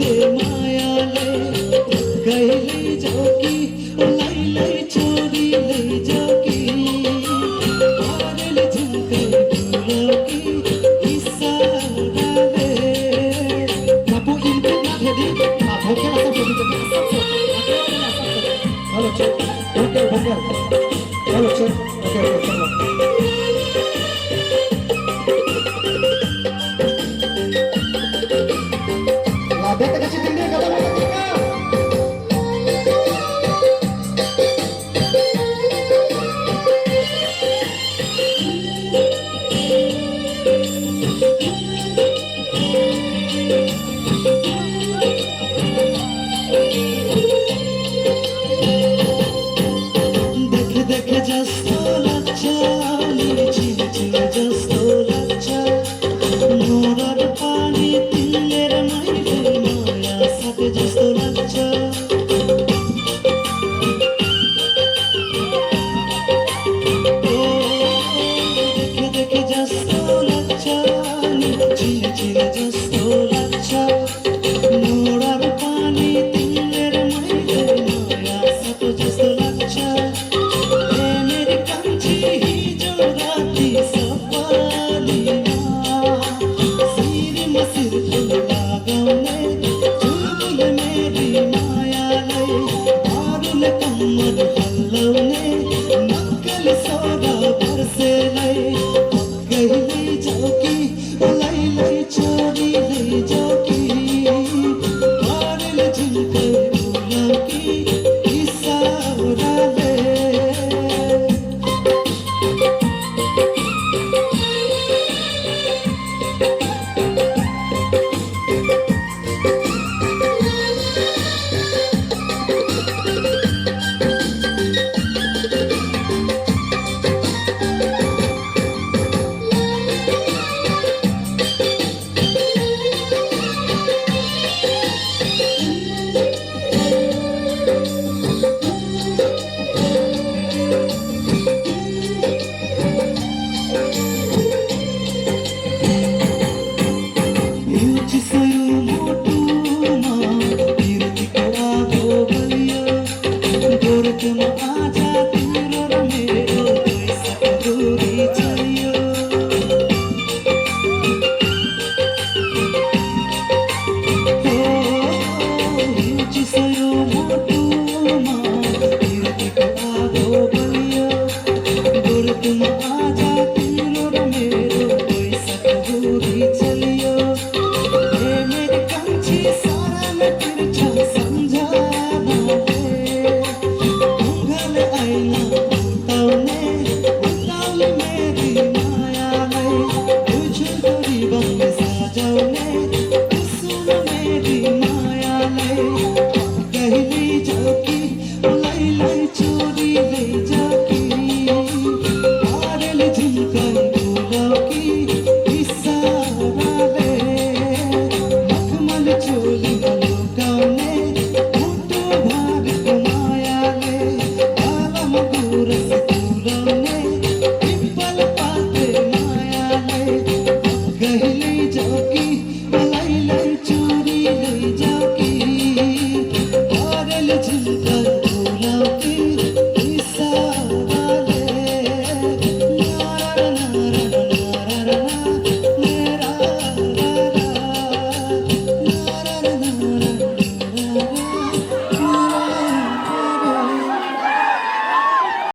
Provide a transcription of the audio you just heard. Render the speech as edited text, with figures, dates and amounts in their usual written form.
मायाले गइलै जाऊ कि लाई चोरी लै जाऊ कि पारेले झुम्कै फुलाऊ कि इसाराले Napo ilmu na jadi Napo ke rasa jadi Halo cek Oke benar Halo cek Oke sama Labe teka citin dia kata mereka देखे जस्तो लाग्छ चिने चिने जस्तो लाग्छ नोर पानी तिलेर मैले माया साथे जस्तो लाग्छ देखे जस्तो लाग्छ चिने चिने जस्तो लाग्छ नोर पानी तिलेर मैले माया साथे जस्तो लाग्छ Choli